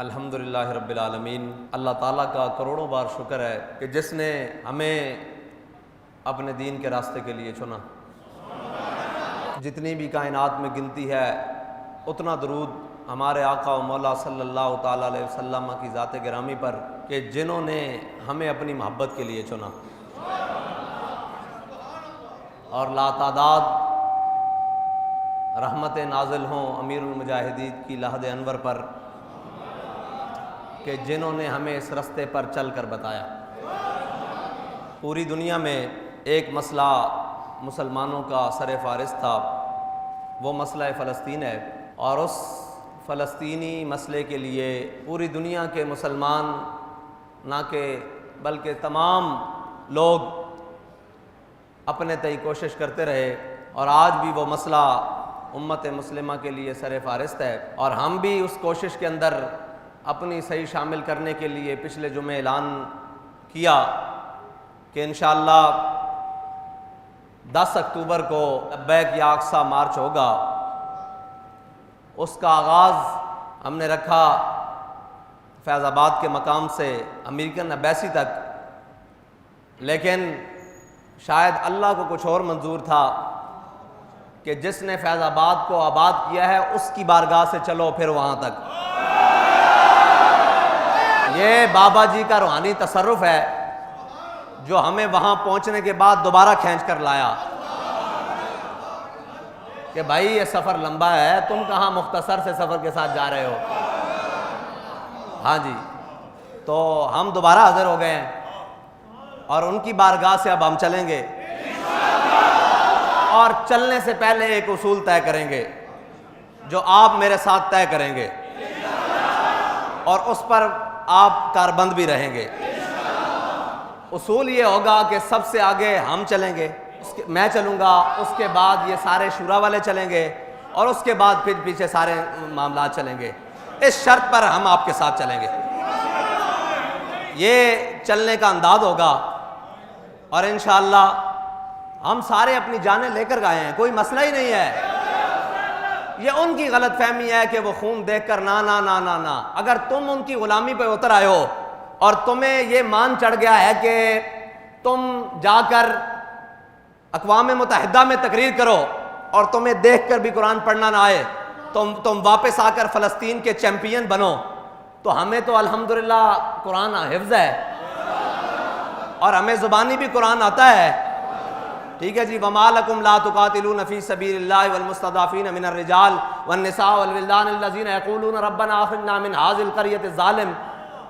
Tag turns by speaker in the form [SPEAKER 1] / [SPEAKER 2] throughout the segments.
[SPEAKER 1] الحمدللہ رب العالمین۔ اللہ تعالیٰ کا کروڑوں بار شکر ہے کہ جس نے ہمیں اپنے دین کے راستے کے لیے چنا۔ جتنی بھی کائنات میں گنتی ہے اتنا درود ہمارے آقا و مولا صلی اللہ تعالیٰ علیہ وسلم کی ذات گرامی پر کہ جنہوں نے ہمیں اپنی محبت کے لیے چنا، اور لاتعداد رحمتیں نازل ہوں امیر المجاہدین کی لحد انور پر کہ جنہوں نے ہمیں اس رستے پر چل کر بتایا۔ پوری دنیا میں ایک مسئلہ مسلمانوں کا سر فہرست تھا، وہ مسئلہ فلسطین ہے، اور اس فلسطینی مسئلے کے لیے پوری دنیا کے مسلمان نہ کہ بلکہ تمام لوگ اپنے تئیں کوشش کرتے رہے، اور آج بھی وہ مسئلہ امت مسلمہ کے لیے سر فہرست ہے، اور ہم بھی اس کوشش کے اندر اپنی صحیح شامل کرنے کے لیے پچھلے جمعے اعلان کیا کہ انشاءاللہ 10 اکتوبر کو لبیک یا اقصی مارچ ہوگا۔ اس کا آغاز ہم نے رکھا فیض آباد کے مقام سے امریکن ایمبیسی تک، لیکن شاید اللہ کو کچھ اور منظور تھا کہ جس نے فیض آباد کو آباد کیا ہے اس کی بارگاہ سے چلو پھر وہاں تک۔ یہ بابا جی کا روحانی تصرف ہے جو ہمیں وہاں پہنچنے کے بعد دوبارہ کھینچ کر لایا کہ بھائی یہ سفر لمبا ہے، تم کہاں مختصر سے سفر کے ساتھ جا رہے ہو۔ ہاں جی، تو ہم دوبارہ حاضر ہو گئے ہیں اور ان کی بارگاہ سے اب ہم چلیں گے، اور چلنے سے پہلے ایک اصول طے کریں گے جو آپ میرے ساتھ طے کریں گے، اور اس پر آپ کاربند بھی رہیں گے۔ اصول یہ ہوگا کہ سب سے آگے ہم چلیں گے، میں چلوں گا، اس کے بعد یہ سارے شورا والے چلیں گے، اور اس کے بعد پھر پیچھے سارے معاملات چلیں گے۔ اس شرط پر ہم آپ کے ساتھ چلیں گے، یہ چلنے کا انداز ہوگا، اور انشاءاللہ ہم سارے اپنی جانیں لے کر گئے ہیں، کوئی مسئلہ ہی نہیں ہے۔ یہ ان کی غلط فہمی ہے کہ وہ خون دیکھ کر نا نا نا نا نا، اگر تم ان کی غلامی پہ اتر آئے ہو اور تمہیں یہ مان چڑھ گیا ہے کہ تم جا کر اقوام متحدہ میں تقریر کرو اور تمہیں دیکھ کر بھی قرآن پڑھنا نہ آئے، تم واپس آ کر فلسطین کے چیمپئن بنو، تو ہمیں تو الحمدللہ قرآن حفظ ہے اور ہمیں زبانی بھی قرآن آتا ہے، ٹھیک ہے جی۔ وَمَا لَكُمْ لَا تُقَاتِلُونَ فِي سَبِيلِ اللَّهِ وَالْمُسْتَضْعَفِينَ مِنَ الرِّجَالِ وَالنِّسَاءِ وَالْوِلْدَانِ الَّذِينَ يَقُولُونَ رَبَّنَا أَخْرِجْنَا مِنْ هَٰذِهِ الْقَرْيَةِ الظَّالِمِ۔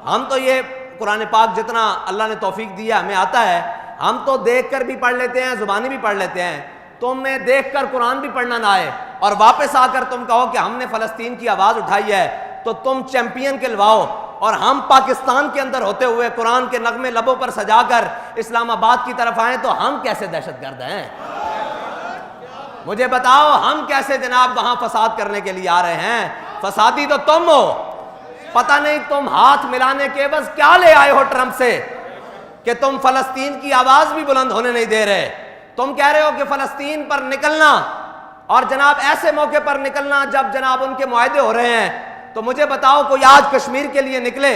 [SPEAKER 1] ہم تو یہ قرآن پاک جتنا اللہ نے توفیق دیا ہمیں آتا ہے، ہم تو دیکھ کر بھی پڑھ لیتے ہیں، زبانی بھی پڑھ لیتے ہیں۔ تمہیں دیکھ کر قرآن بھی پڑھنا نہ آئے اور واپس آ کر تم کہو کہ ہم نے فلسطین کی آواز اٹھائی ہے، تو تم چیمپئن کہلواؤ، اور ہم پاکستان کے اندر ہوتے ہوئے قرآن کے نغمے لبوں پر سجا کر اسلام آباد کی طرف آئیں تو ہم کیسے دہشت گرد ہیں؟ مجھے بتاؤ ہم کیسے جناب وہاں فساد کرنے کے لیے آ رہے ہیں؟ فسادی تو تم ہو، پتہ نہیں تم ہاتھ ملانے کے بس کیا لے آئے ہو ٹرمپ سے کہ تم فلسطین کی آواز بھی بلند ہونے نہیں دے رہے۔ تم کہہ رہے ہو کہ فلسطین پر نکلنا، اور جناب ایسے موقع پر نکلنا جب جناب ان کے معاہدے ہو رہے ہیں، تو مجھے بتاؤ کوئی آج کشمیر کے لیے نکلے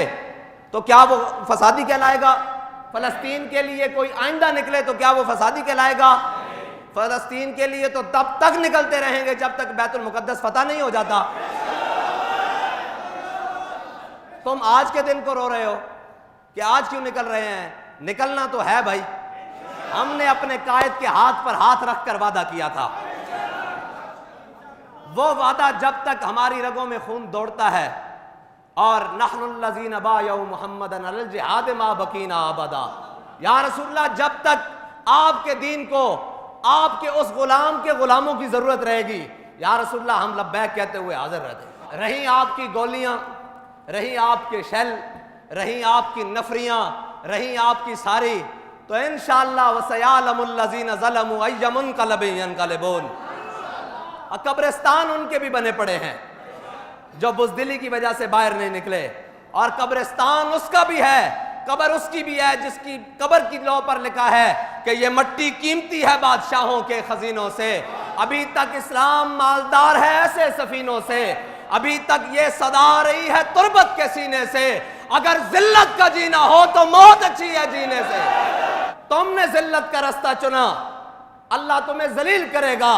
[SPEAKER 1] تو کیا وہ فسادی کہلائے گا؟ فلسطین کے لیے کوئی آئندہ نکلے تو کیا وہ فسادی کہلائے گا؟ فلسطین کے لیے تو تب تک نکلتے رہیں گے جب تک بیت المقدس فتح نہیں ہو جاتا۔ تم آج کے دن کو رو رہے ہو کہ آج کیوں نکل رہے ہیں؟ نکلنا تو ہے بھائی، ہم نے اپنے قائد کے ہاتھ پر ہاتھ رکھ کر وعدہ کیا تھا، وہ وعدہ جب تک ہماری رگوں میں خون دوڑتا ہے، اور نحن الذین بایعوا محمدا علی الجہاد ما بقینا ابدا، یا رسول اللہ جب تک آپ کے دین کو آپ کے اس غلام کے غلاموں کی ضرورت رہے گی، یا رسول اللہ ہم لبیک کہتے ہوئے حاضر رہتے۔ رہیں آپ کی گولیاں، رہیں آپ کے شیل، رہیں آپ کی نفریاں، رہیں آپ کی ساری، تو انشاءاللہ وَسَيَعْلَمُ الَّذِينَ ظَلَمُوا أَيَّ مُنْقَلَبٍ يَنْقَلِبُونَ۔ قبرستان ان کے بھی بنے پڑے ہیں جو بزدلی کی وجہ سے باہر نہیں نکلے، اور قبرستان اس کا بھی ہے، قبر اس کی بھی ہے جس کی قبر کی لوح پر لکھا ہے کہ یہ مٹی قیمتی ہے بادشاہوں کے خزینوں سے، ابھی تک اسلام مالدار ہے ایسے سفینوں سے، ابھی تک یہ صدا آ رہی ہے تربت کے سینے سے، اگر ذلت کا جینا ہو تو موت اچھی ہے جینے سے۔ تم نے ذلت کا راستہ چنا، اللہ تمہیں ذلیل کرے گا۔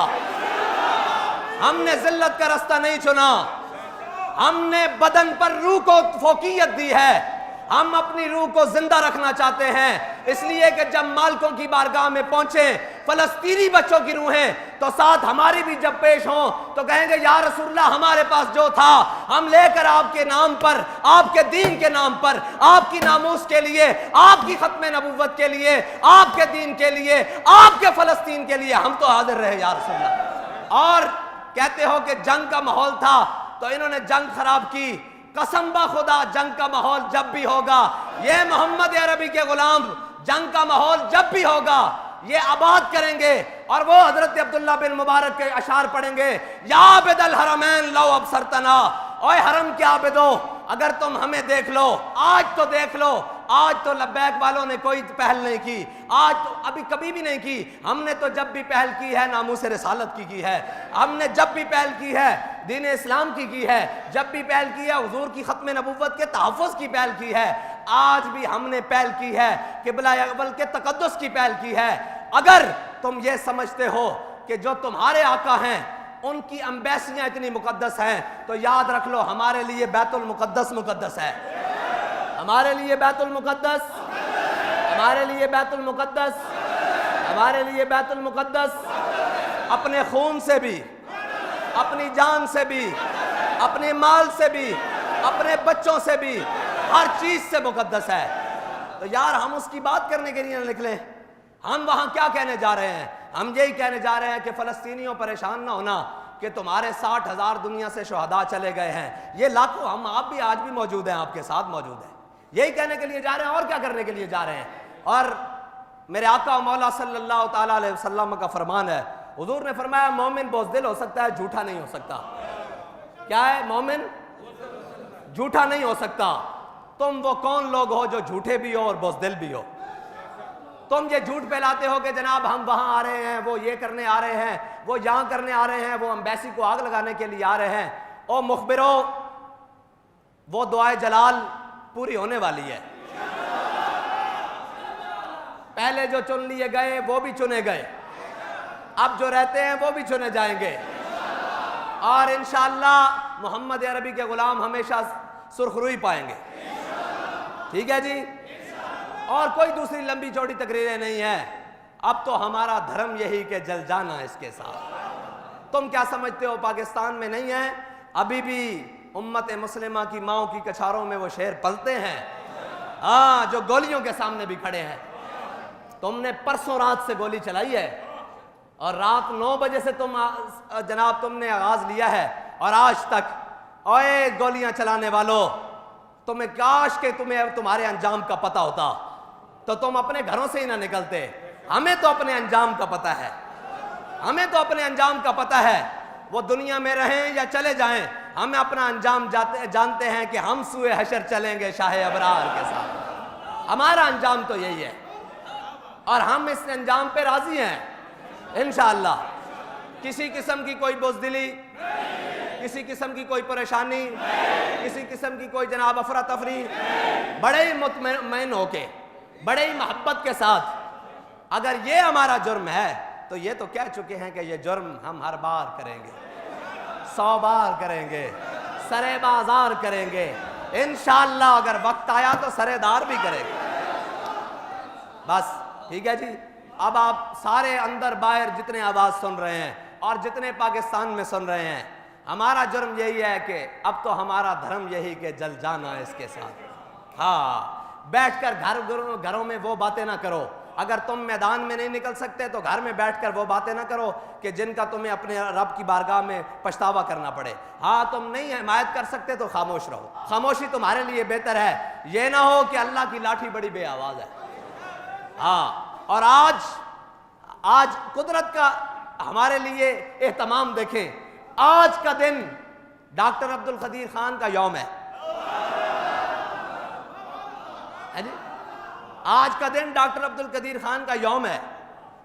[SPEAKER 1] ہم نے ذلت کا راستہ نہیں چنا، ہم نے بدن پر روح کو فوقیت دی ہے، ہم اپنی روح کو زندہ رکھنا چاہتے ہیں، اس لیے کہ جب مالکوں کی بارگاہ میں پہنچے فلسطینی بچوں کی روحیں تو ساتھ ہماری بھی جب پیش ہوں تو کہیں گے یا رسول اللہ ہمارے پاس جو تھا ہم لے کر آپ کے نام پر، آپ کے دین کے نام پر، آپ کی ناموس کے لیے، آپ کی ختم نبوت کے لیے، آپ کے دین کے لیے، آپ کے فلسطین کے لیے ہم تو حاضر رہے یا رسول اللہ۔ اور کہتے ہو کہ جنگ کا ماحول تھا تو انہوں نے جنگ خراب کی، قسم با خدا جنگ کا ماحول جب بھی ہوگا، یہ محمد عربی کے غلام جنگ کا ماحول جب بھی ہوگا یہ آباد کریں گے، اور وہ حضرت عبداللہ بن مبارک کے اشعار پڑھیں گے، یا عابد الحرمین لو ابصرتنا، اوے حرم کے عابدو اگر تم ہمیں دیکھ لو، آج تو دیکھ لو۔ آج تو لبیک والوں نے کوئی پہل نہیں کی، آج تو ابھی کبھی بھی نہیں کی، ہم نے تو جب بھی پہل کی ہے ناموس رسالت کی ہے، ہم نے جب بھی پہل کی ہے دین اسلام کی ہے، جب بھی پہل کی ہے حضور کی ختم نبوت کے تحفظ کی پہل کی ہے، آج بھی ہم نے پہل کی ہے قبلہ اول کے تقدس کی پہل کی ہے۔ اگر تم یہ سمجھتے ہو کہ جو تمہارے آقا ہیں ان کی امبیسیاں اتنی مقدس ہیں تو یاد رکھ لو ہمارے لیے بیت المقدس مقدس ہے، ہمارے لیے بیت المقدس، ہمارے لیے بیت المقدس، ہمارے لیے بیت المقدس اپنے خون سے بھی، اپنی جان سے بھی، اپنے مال سے بھی، اپنے بچوں سے بھی، ہر چیز سے مقدس ہے۔ تو یار ہم اس کی بات کرنے کے لیے نہ نکلیں، ہم وہاں کیا کہنے جا رہے ہیں؟ ہم یہی کہنے جا رہے ہیں کہ فلسطینیوں پریشان نہ ہونا کہ تمہارے 60,000 دنیا سے شہداء چلے گئے ہیں، یہ لاکھوں ہم آپ بھی آج بھی موجود ہیں، آپ کے ساتھ موجود ہیں، یہی کہنے کے لیے جا رہے ہیں اور کیا کرنے کے لیے جا رہے ہیں۔ اور میرے آقا و مولا صلی اللہ تعالیٰ علیہ وسلم کا فرمان ہے، حضور نے فرمایا مومن بزدل ہو سکتا ہے جھوٹا نہیں ہو سکتا۔ کیا ہے؟ مومن جھوٹا نہیں ہو سکتا۔ تم وہ کون لوگ ہو جو جھوٹے بھی ہو اور بزدل بھی ہو؟ تم یہ جھوٹ پھیلاتے ہو کہ جناب ہم وہاں آ رہے ہیں، وہ یہ کرنے آ رہے ہیں، وہ یہاں کرنے آ رہے ہیں، وہ امبیسی کو آگ لگانے کے لیے آ رہے ہیں۔ او مخبرو، وہ دعائے جلال پوری ہونے والی ہے۔ پہلے جو چن لیے گئے وہ بھی چنے گئے، اب جو رہتے ہیں وہ بھی چنے جائیں گے، اور انشاءاللہ محمد عربی کے غلام ہمیشہ سرخ روئی پائیں گے۔ ٹھیک ہے جی؟ اور کوئی دوسری لمبی چوڑی تقریریں نہیں ہیں، اب تو ہمارا دھرم یہی کہ جل جانا اس کے ساتھ۔ تم کیا سمجھتے ہو پاکستان میں نہیں ہے؟ ابھی بھی امت مسلمہ کی ماؤں کی کچھاروں میں وہ شیر پلتے ہیں، ہاں، جو گولیوں کے سامنے بھی کھڑے ہیں۔ تم نے پرسوں رات سے گولی چلائی ہے اور رات 9 بجے سے جناب تم نے آغاز لیا ہے اور آج تک، اوے گولیاں چلانے والوں، تمہیں کاش کہ تمہارے انجام کا پتہ ہوتا تو تم اپنے گھروں سے ہی نہ نکلتے۔ ہمیں تو اپنے انجام کا پتہ ہے، ہمیں تو اپنے انجام کا پتہ ہے، وہ دنیا میں رہیں یا چلے جائیں، ہمیں اپنا انجام جانتے ہیں کہ ہم سوئے حشر چلیں گے شاہ ابرار کے ساتھ۔ ہمارا انجام تو یہی ہے اور ہم اس انجام پہ راضی ہیں انشاءاللہ۔ کسی قسم کی کوئی بزدلی، کسی قسم کی کوئی پریشانی، کسی قسم کی کوئی جناب افراتفری، بڑے ہی مطمئن ہو کے، بڑے ہی محبت کے ساتھ، اگر یہ ہمارا جرم ہے تو یہ تو کہہ چکے ہیں کہ یہ جرم ہم ہر بار کریں گے، 100 بار کریں گے، سرے بازار کریں گے انشاءاللہ، اگر وقت آیا تو سرے دار بھی کریں گے۔ بس ٹھیک ہے جی؟ اب آپ سارے اندر باہر جتنے آواز سن رہے ہیں اور جتنے پاکستان میں سن رہے ہیں، ہمارا جرم یہی ہے کہ اب تو ہمارا دھرم یہی کہ جل جانا ہے اس کے ساتھ۔ ہاں، بیٹھ کر گھروں میں وہ باتیں نہ کرو، اگر تم میدان میں نہیں نکل سکتے تو گھر میں بیٹھ کر وہ باتیں نہ کرو کہ جن کا تمہیں اپنے رب کی بارگاہ میں پچھتاوا کرنا پڑے۔ ہاں، تم نہیں حمایت کر سکتے تو خاموش رہو، خاموشی تمہارے لیے بہتر ہے، یہ نہ ہو کہ اللہ کی لاٹھی بڑی بے آواز ہے۔ ہاں، اور آج قدرت کا ہمارے لیے اہتمام دیکھیں، آج کا دن ڈاکٹر عبدالقدیر خان کا یوم ہے جی؟ آج کا دن ڈاکٹر عبدالقدیر خان کا یوم ہے۔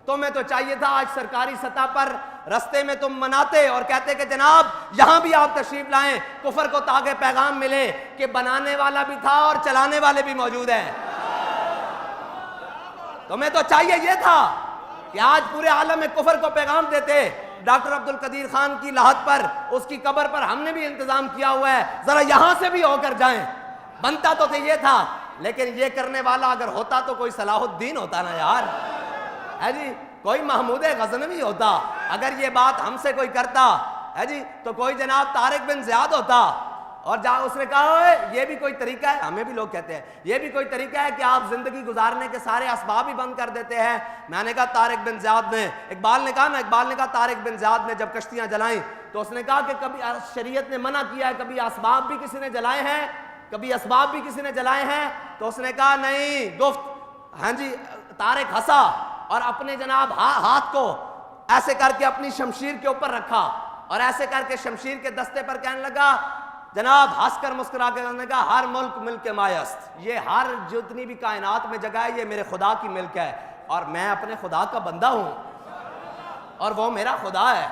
[SPEAKER 1] تمہیں تو چاہیے تھا آج سرکاری سطح پر رستے میں تم مناتے اور کہتے کہ جناب یہاں بھی آپ تشریف لائیں، کفر کو تاکہ پیغام ملے کہ بنانے والا بھی تھا اور چلانے والے بھی موجود ہیں۔ تمہیں تو چاہیے یہ تھا کہ آج پورے عالم میں کفر کو پیغام دیتے۔ ڈاکٹر عبد القدیر خان کی لاحت پر، اس کی قبر پر ہم نے بھی انتظام کیا ہوا ہے، ذرا یہاں سے بھی ہو کر جائیں۔ بنتا تو یہ تھا، لیکن یہ کرنے والا اگر ہوتا تو کوئی صلاح الدین ہوتا نا یار، ہے جی، کوئی محمود غزنوی ہوتا۔ اگر یہ بات ہم سے کوئی کرتا ہے جی تو کوئی جناب طارق بن زیاد ہوتا، اور جہاں اس نے کہا یہ بھی کوئی طریقہ ہے، ہمیں بھی لوگ کہتے ہیں یہ بھی کوئی طریقہ ہے کہ آپ زندگی گزارنے کے سارے اسباب ہی بند کر دیتے ہیں۔ میں نے کہا طارق بن زیاد نے، اقبال نے کہا طارق بن زیاد نے جب کشتیاں جلائیں تو اس نے کہا کہ کبھی شریعت نے منع کیا ہے، کبھی اسباب بھی کسی نے جلائے ہیں، کبھی اسباب بھی کسی نے جلائے ہیں؟ تو اس نے کہا نہیں گفت، ہاں جی۔ طارق ہنسا اور اپنے جناب ہاتھ کو ایسے کر کے اپنی شمشیر کے اوپر رکھا اور ایسے کر کے شمشیر کے دستے پر کہنے لگا، جناب ہنس کر مسکرا کے کہنے لگا، ہر ملک ملک کے مایست، یہ ہر جتنی بھی کائنات میں جگہ ہے یہ میرے خدا کی ملک ہے، اور میں اپنے خدا کا بندہ ہوں اور وہ میرا خدا ہے۔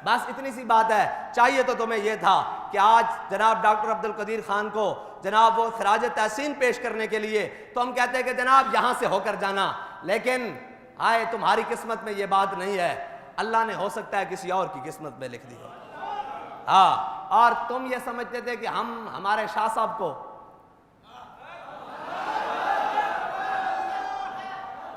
[SPEAKER 1] بس اتنی سی بات ہے۔ چاہیے تو تمہیں یہ تھا کہ آج جناب ڈاکٹر عبد القدیر خان کو جناب وہ خراج تحسین پیش کرنے کے لیے تو ہم کہتے ہیں کہ جناب یہاں سے ہو کر جانا، لیکن آئے تمہاری قسمت میں یہ بات نہیں ہے، اللہ نے ہو سکتا ہے کسی اور کی قسمت میں لکھ دی ہو۔ ہاں، اور تم یہ سمجھتے تھے کہ ہم ہمارے شاہ صاحب کو،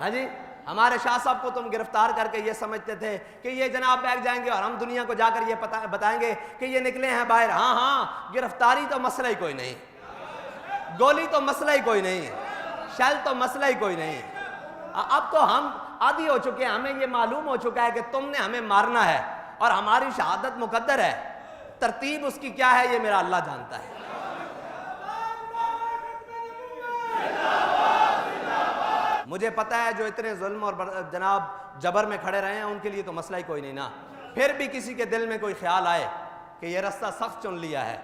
[SPEAKER 1] ہاں جی، ہمارے شاہ صاحب کو تم گرفتار کر کے یہ سمجھتے تھے کہ یہ جناب بیٹھ جائیں گے اور ہم دنیا کو جا کر یہ بتائیں گے کہ یہ نکلے ہیں باہر۔ ہاں، گرفتاری تو مسئلہ ہی کوئی نہیں، گولی تو مسئلہ ہی کوئی نہیں، شل تو مسئلہ ہی کوئی نہیں۔ اب تو ہم عادی ہو چکے ہیں، ہمیں یہ معلوم ہو چکا ہے کہ تم نے ہمیں مارنا ہے اور ہماری شہادت مقدر ہے، ترتیب اس کی کیا ہے یہ میرا اللہ جانتا ہے۔ مجھے پتا ہے جو اتنے ظلم اور جناب جبر میں کھڑے رہے ہیں ان کے لیے تو مسئلہ ہی کوئی نہیں نا۔ پھر بھی کسی کے دل میں کوئی خیال آئے کہ یہ رستہ سخت چن لیا ہے،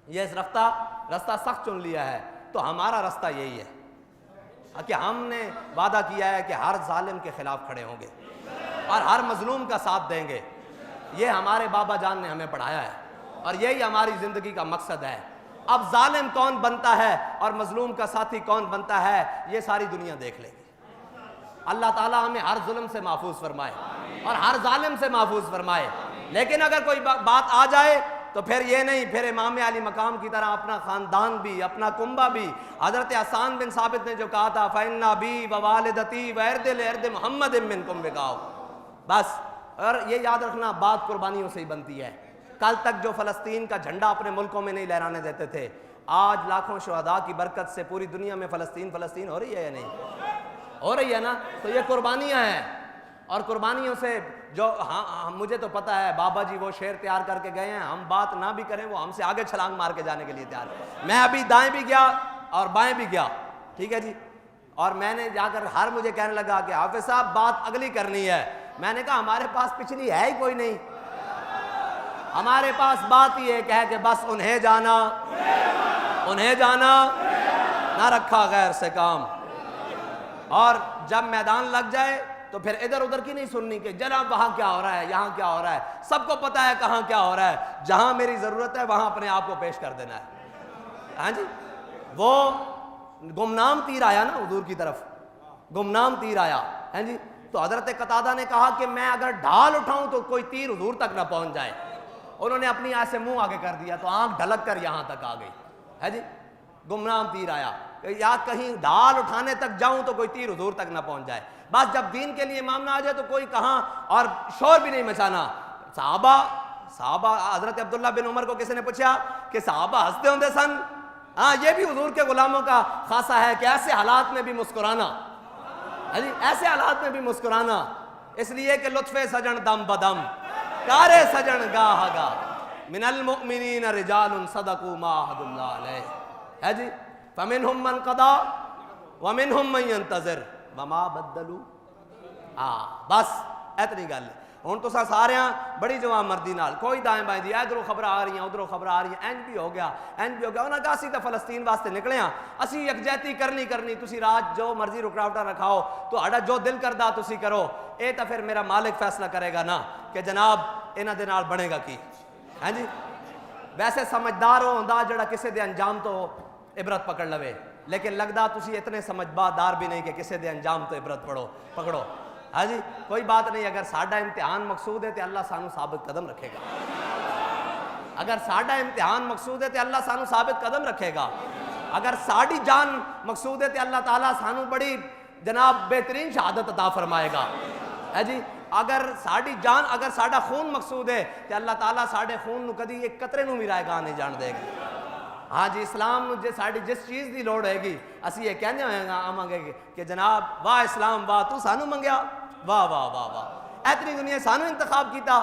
[SPEAKER 1] یہ رستہ سخت چن لیا ہے، تو ہمارا رستہ یہی ہے کہ ہم نے وعدہ کیا ہے کہ ہر ظالم کے خلاف کھڑے ہوں گے اور ہر مظلوم کا ساتھ دیں گے۔ یہ ہمارے بابا جان نے ہمیں پڑھایا ہے اور یہی ہماری زندگی کا مقصد ہے۔ اب ظالم کون بنتا ہے اور مظلوم کا ساتھی کون بنتا ہے یہ ساری دنیا دیکھ لے گی۔ اللہ تعالیٰ ہمیں ہر ظلم سے محفوظ فرمائے اور ہر ظالم سے محفوظ فرمائے۔ لیکن اگر کوئی بات آ جائے تو پھر یہ نہیں، پھر امام علی مقام کی طرح اپنا خاندان بھی، اپنا کنبہ بھی، حضرت حسان بن ثابت نے جو کہا تھا فَإِنَّ أَبِي وَوَالِدَتِي وَإِرْدِ لِإِرْدِ مُحَمَّدٍ مِّنْكُمْ بِقَاؤ۔ بس، اور یہ یاد رکھنا بات قربانیوں سے ہی بنتی ہے۔ کل تک جو فلسطین کا جھنڈا اپنے ملکوں میں نہیں لہرانے دیتے تھے، آج لاکھوں شہداء کی برکت سے پوری دنیا میں فلسطین ہو رہی ہے یا نہیں؟ ہو رہی ہے نا؟ تو یہ قربانیاں ہیں، اور قربانیوں سے جو مجھے تو پتہ ہے بابا جی وہ شعر تیار کر کے گئے ہیں، ہم بات نہ بھی کریں وہ ہم سے آگے چھلانگ مار کے جانے کے لیے تیار ہے۔ میں ابھی دائیں بھی گیا اور بائیں بھی گیا، ٹھیک ہے جی، اور میں نے جا کر ہر مجھے کہنے لگا کہ حافظ صاحب بات اگلی کرنی ہے۔ میں نے کہا ہمارے پاس پچھلی ہے ہی کوئی نہیں، ہمارے پاس بات ہی ایک ہے کہ بس انہیں جانا نہ رکھا غیر سے کام۔ اور جب میدان لگ جائے تو پھر ادھر ادھر کی نہیں سننی کہ جناب وہاں کیا ہو رہا ہے، یہاں کیا ہو رہا ہے، سب کو پتا ہے کہاں کیا ہو رہا ہے، جہاں میری ضرورت ہے وہاں اپنے آپ کو پیش کر دینا ہے۔ ہاں جی، وہ گمنام تیر آیا نا حضور کی طرف، گمنام تیر آیا ہے جی، تو حضرت قتادہ نے کہا کہ میں اگر ڈھال اٹھاؤں تو کوئی تیر حضور تک نہ پہنچ جائے۔ انہوں نے اپنی ایسے منہ آگے کر دیا تو آنکھ ڈھلک کر یہاں تک آ گئی ہے جی، گمنام تیر آیا، یا کہیں ڈھال اٹھانے تک جاؤں تو کوئی تیر حضور تک نہ پہنچ جائے۔ بس جب دین کے لیے معاملہ آ جائے تو کوئی کہاں، اور شور بھی نہیں مچانا۔ صحابہ حضرت عبداللہ بن عمر کو کسی نے پوچھا کہ صحابہ ہنستے ہوں دے سن؟ ہاں، یہ بھی حضور کے غلاموں کا خاصہ ہے کہ ایسے حالات میں بھی مسکرانا، ایسے حالات میں بھی مسکرانا، اس لیے کہ لطف سجن دم بدم کارے سجن گاہ گاہ من المؤمنین رجال صدقوا ما عاہدوا اللہ علیہ ہے جی، فمنہم من قضا ومنہم من ينتظر وما بدلوا۔ بس اتنی گل ہے۔ ہوں تو سارے بڑی جوان مردی نال کوئی دائیں بائیں دی ادھروں خبر آ رہی ہیں ادھروں خبر آ رہی ہیں، اینج بھی ہو گیا انہاں کہا اسی تو فلسطین واسطے نکلے ہاں، اسی یکجہتی کرنی تسی رات جو مرضی رکاوٹاں رکھاؤ تو اڑا جو دل کردا تسی کرو، اے تو پھر میرا مالک فیصلہ کرے گا نا کہ جناب انہاں دے نال بنے گا کی. ہاں جی ویسے سمجھدار ہوندا جڑا کسے دے انجام تو عبرت پکڑ لوے، لیکن لگدا تسی اتنے سمجھدار بھی نہیں کہ کسے دے انجام تو عبرت پکڑو. ہاں جی کوئی بات نہیں، اگر ساڈا امتحان مقصود ہے تو اللہ سانو ثابت قدم رکھے گا. اگر ساڈا امتحان مقصود ہے تو اللہ سانو ثابت قدم رکھے گا. اگر ساڈی جان مقصود ہے تو اللہ تعالیٰ سانو بڑی جناب بہترین شہادت عطا فرمائے گا. ہے جی اگر ساڈی جان اگر ساڈا خون مقصود ہے تو اللہ تعالیٰ ساڈے خون نو کدی ایک قطرے نو بھی رائے گاہ نہیں جان دے گا. ہاں جی اسلام نو ساڈی جس چیز دی لوڑ ہے گی اسی یہ کہنے ہوئے گا آواں گے کہ جناب واہ اسلام واہ تو سانو منگیا، واہ واہ واہ واہ اتنی دنیا سانو انتخاب کیتا.